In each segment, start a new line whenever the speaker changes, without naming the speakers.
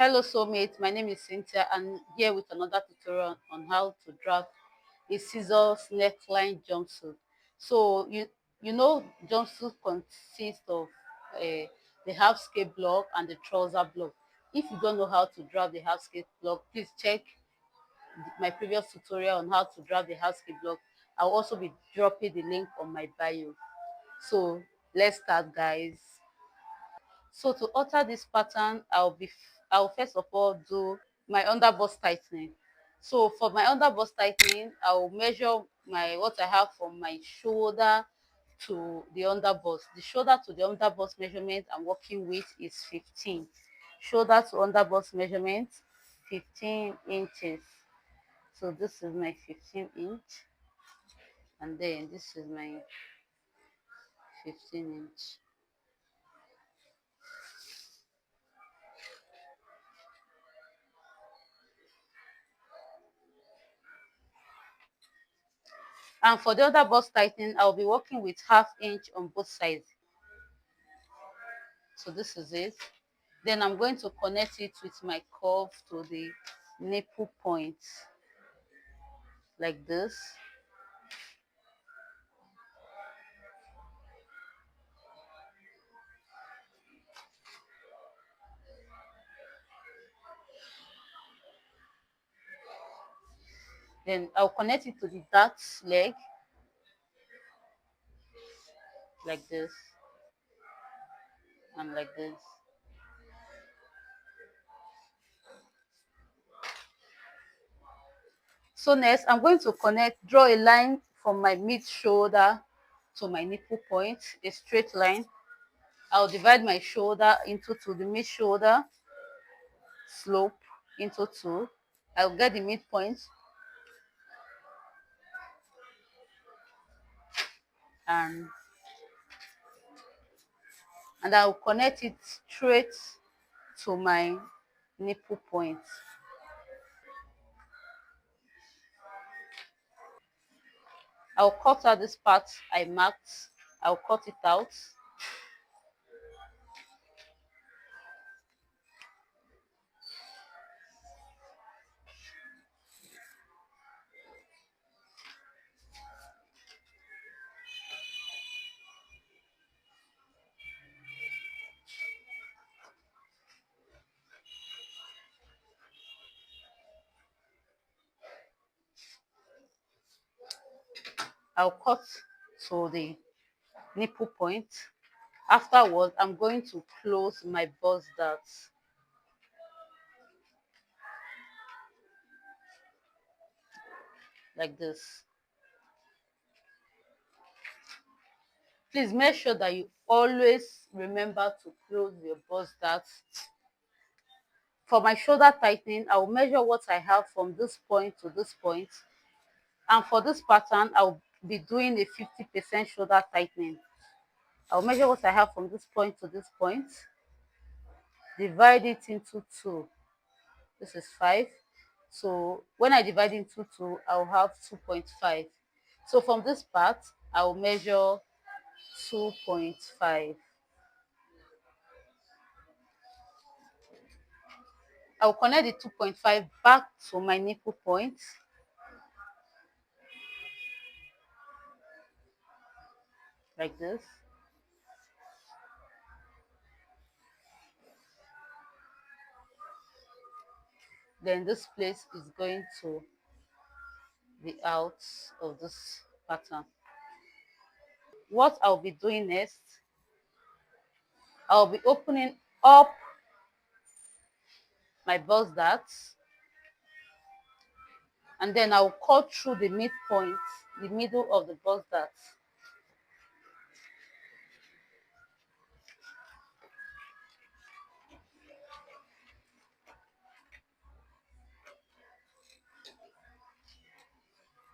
Hello soulmate, my name is Cynthia and here with another tutorial on how to draft a scissors neckline jumpsuit. So you know jumpsuit consists of the half skirt block and the trouser block. If you don't know how to draft the half skirt block, please check my previous tutorial on how to draft the half skirt block. I'll also be dropping the link on my bio. So let's start, guys. So to alter this pattern, I'll first of all do my underbust tightening. So for my underbust tightening, I'll measure my what I have from my shoulder to the underbust. The shoulder to the underbust measurement I'm working with is 15. Shoulder to underbust measurement, 15 inches. So this is my 15 inch, and then this is my 15 inch. And for the other bust tightening, I'll be working with half inch on both sides. So this is it. Then I'm going to connect it with my curve to the nipple point like this. Then I'll connect it to the dart leg like this and like this. So next, I'm going to draw a line from my mid shoulder to my nipple point, a straight line. I'll divide my shoulder into two, the mid shoulder slope into two. I'll get the midpoint and I'll connect it straight to my nipple point. I'll cut out this part I marked. I'll cut it out. I'll cut to the nipple point. Afterwards, I'm going to close my bust dart like this. Please make sure that you always remember to close your bust dart. For my shoulder tightening, I will measure what I have from this point to this point. And for this pattern, I'll be doing a 50% shoulder tightening. I'll measure what I have from this point to this point, divide it into two. This is 5. So when I divide into 2, I'll have 2.5. So from this part, I'll measure 2.5. I'll connect the 2.5 back to my nipple point like this. Then this place is going to be out of this pattern. What I'll be doing next, I'll be opening up my bust dart, and then I'll cut through the midpoint, the middle of the bust dart.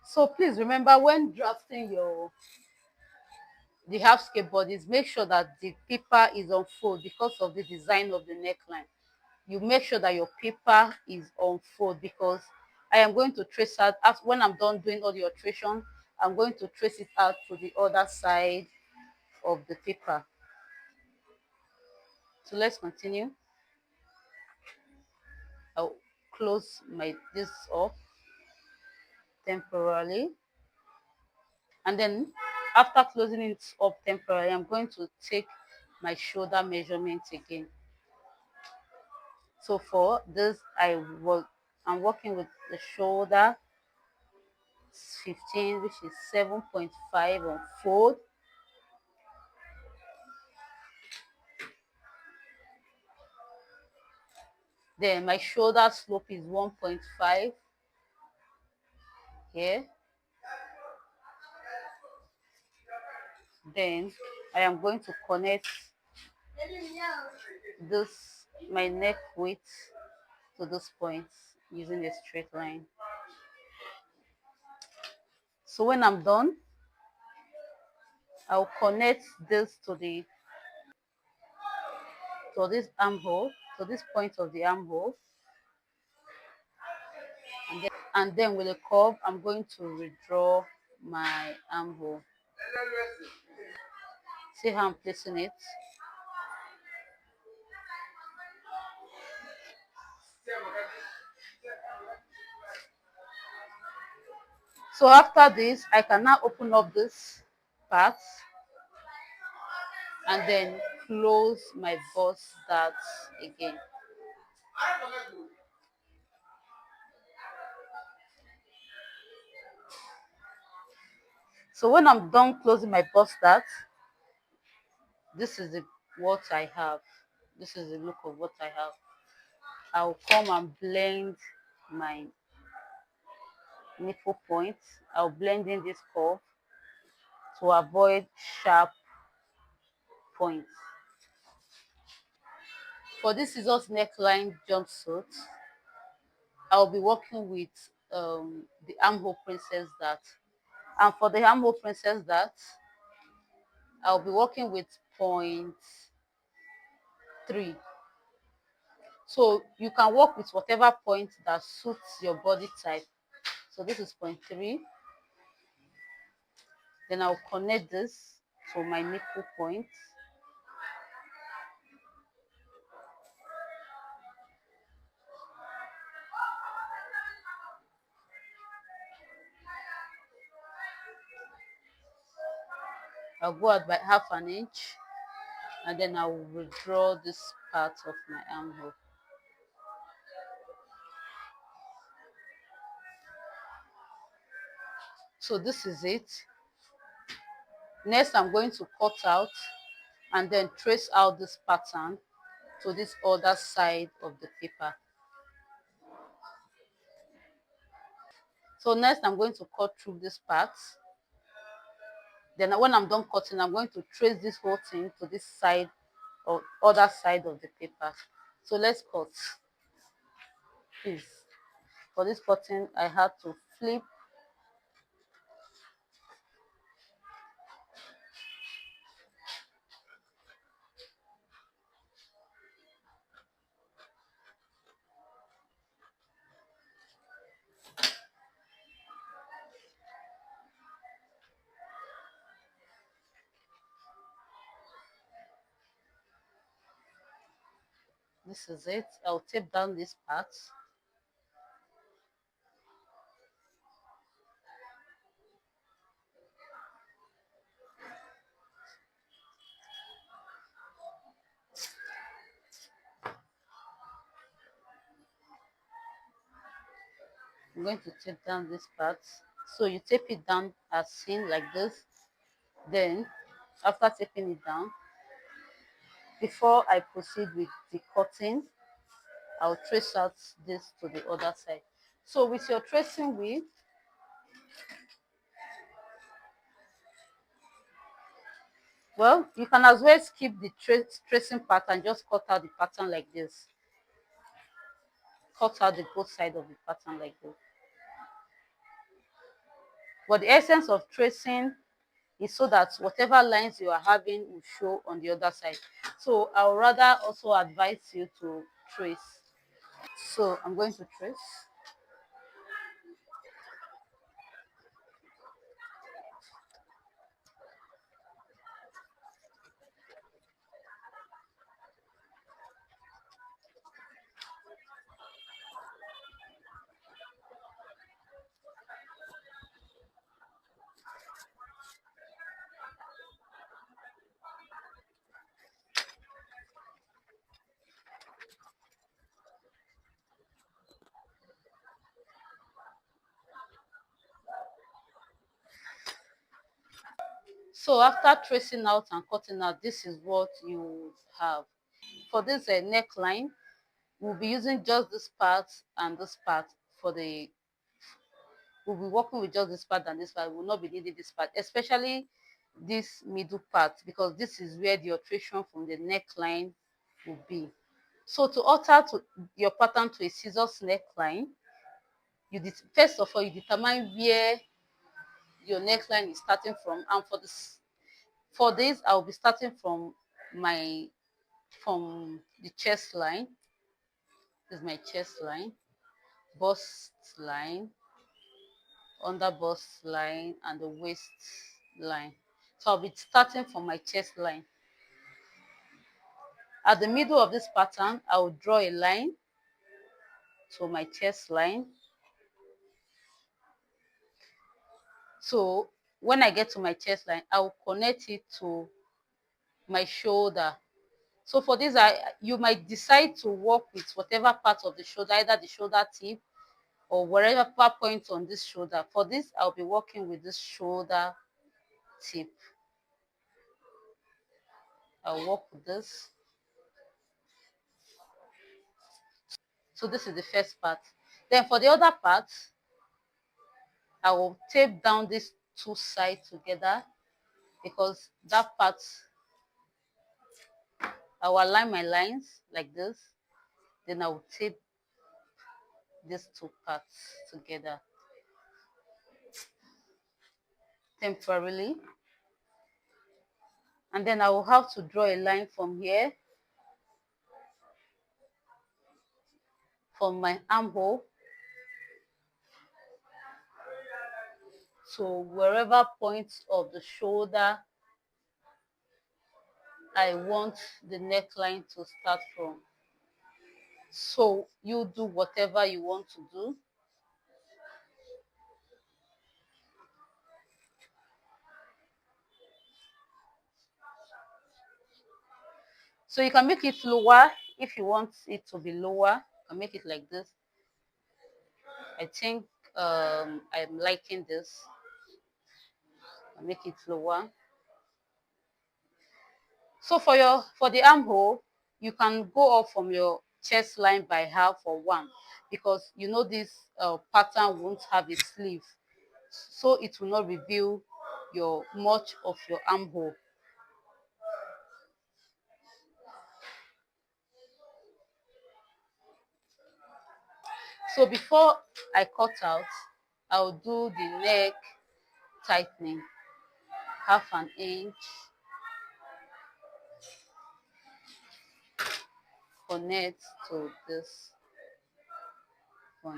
So please remember, when drafting the half skirt bodies, make sure that the paper is on fold because of the design of the neckline. You make sure that your paper is on fold because I am going to trace out, after when I'm done doing all the alteration, I'm going to trace it out to the other side of the paper. So let's continue. close my this up temporarily, and then after closing it up temporarily, I'm going to take my shoulder measurement again. So for this, I'm working with the shoulder 15, which is 7.5 on fold. Then my shoulder slope is 1.5 here. Then I am going to connect this my neck width to this point using a straight line. So when I'm done, I'll connect this to this armhole, to this point of the armhole, and then with a curve, I'm going to redraw my armhole. See how I'm placing it? So after this, I can now open up this part and then close my bust dart again. So when I'm done closing my bust dart, this is what I have. This is the look of what I have. I'll come and blend my nipple points. I'll blend in this curve to avoid sharp points. For this scissors neckline jumpsuit, I'll be working with the armhole princess dart. And for the armhole princess dart, I'll be working with point 3. So you can work with whatever point that suits your body type. So this is point 3. Then I'll connect this to my nipple point. I'll go out by half an inch, and then I will withdraw this part of my armhole. So this is it. Next, I'm going to cut out and then trace out this pattern to this other side of the paper. So next, I'm going to cut through this part. Then when I'm done cutting, I'm going to trace this whole thing to this side or other side of the paper. So let's cut. Please. For this cutting, I had to flip. This is it. I'll tape down this part. I'm going to tape down this part. So you tape it down as seen like this. Then after taping it down, before I proceed with the cutting, I'll trace out this to the other side. So with your tracing wheel, well, you can as well skip the tracing part and just cut out the pattern like this. Cut out the both side of the pattern like this. But the essence of tracing is so that whatever lines you are having will show on the other side. So I would rather also advise you to trace. So I'm going to trace. So after tracing out and cutting out, this is what you have. For this neckline, we'll be using just this part and this part for the, we'll be working with just this part and this part. We'll not be needing this part, especially this middle part, because this is where the alteration from the neckline will be. So to alter to your pattern to a scissors neckline, first of all, you determine where your neckline is starting from. And for this, I'll be starting my from the chest line. This is my chest line, bust line, under bust line, and the waist line. So I'll be starting from my chest line. At the middle of this pattern, I will draw a line to my chest line. So when I get to my chest line, I will connect it to my shoulder. So for this, you might decide to work with whatever part of the shoulder, either the shoulder tip or wherever point on this shoulder. For this, I'll be working with this shoulder tip. I'll work with this. So this is the first part. Then for the other part, I will tape down these two sides together, because that part, I will align my lines like this. Then I will tape these two parts together temporarily. And then I will have to draw a line from here, from my armhole to wherever point of the shoulder I want the neckline to start from. So you do whatever you want to do. So you can make it lower if you want it to be lower. You can make it like this. I think I'm liking this. I'll make it lower. So for the armhole, you can go up from your chest line by half or one, because you know this pattern won't have a sleeve, so it will not reveal much of your armhole. So before I cut out, I'll do the neck tightening, half an inch, connect to this point.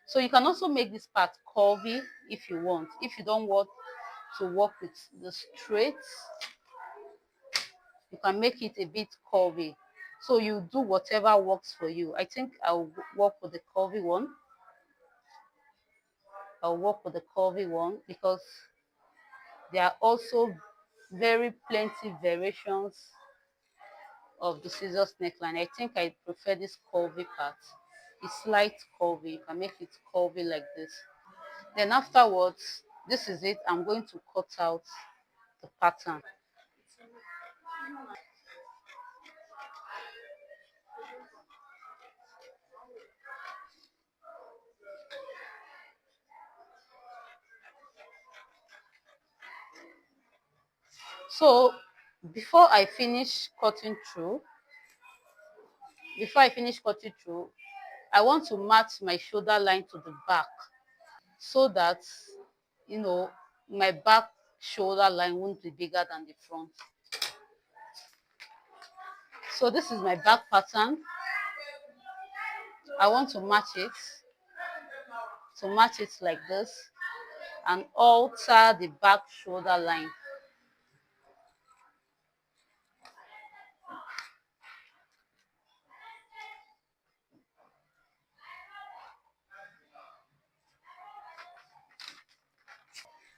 So you can also make this part curvy if you want. If you don't want to work with the straight, you can make it a bit curvy. So you do whatever works for you. I think I'll work with the curvy one. I'll work with the curvy one because there are also very plenty variations of the scissors neckline. I think I prefer this curvy part. It's slight curvy. You can make it curvy like this. Then afterwards, this is it. I'm going to cut out the pattern. So before I finish cutting through, I want to match my shoulder line to the back, so that you know my back shoulder line won't be bigger than the front. So this is my back pattern. I want to match it like this and alter the back shoulder line.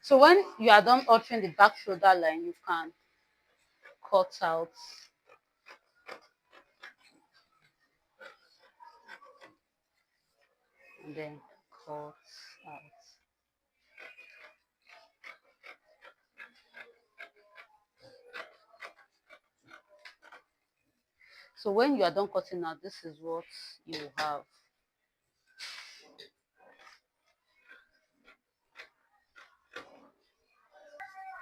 So when you are done altering the back shoulder line, you can cut out and then cut out. So when you are done cutting out, this is what you have.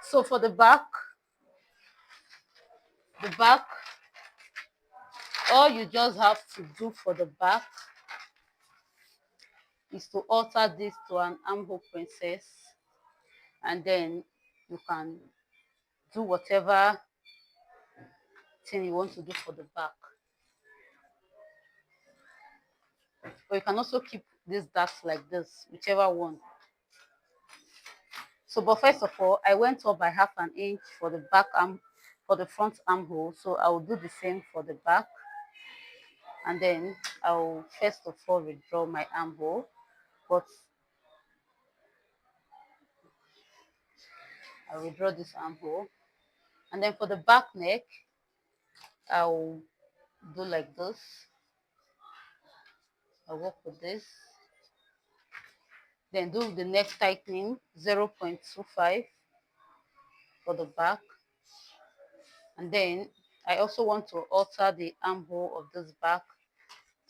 So for the back, all you just have to do for the back is to alter this to an armhole princess, and then you can do whatever thing you want to do for the back. Or you can also keep these darts like this, whichever one. So, but first of all, I went up by half an inch for the back arm, for the front armhole. So I will do the same for the back, and then I will first of all withdraw my armhole. But I will draw this armhole, and then for the back neck, I'll do like this. I'll work with this. Then do the neck tightening 0.25 for the back. And then I also want to alter the armhole of this back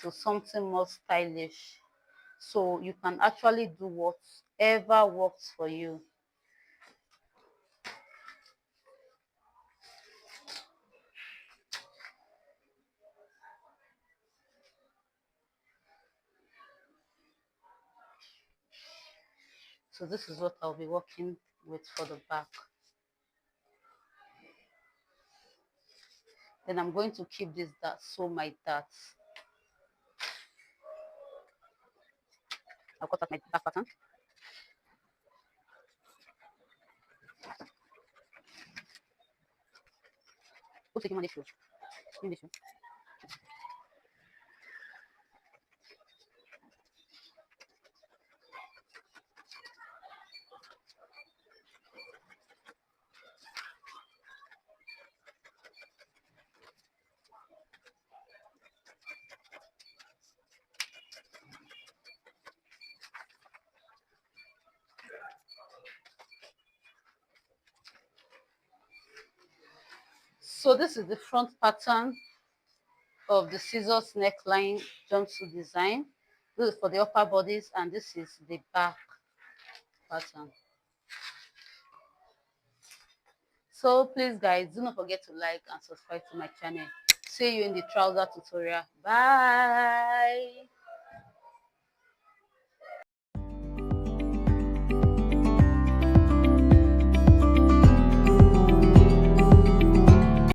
to something more stylish. So you can actually do whatever works for you. So this is what I'll be working with for the back. Then I'm going to keep this dart, sew my darts. I'll cut out my back pattern. Who's taking my issue? So this is the front pattern of the scissors neckline jumpsuit design. This is for the upper bodies, and this is the back pattern. So please guys, do not forget to like and subscribe to my channel. See you in the trouser tutorial. Bye.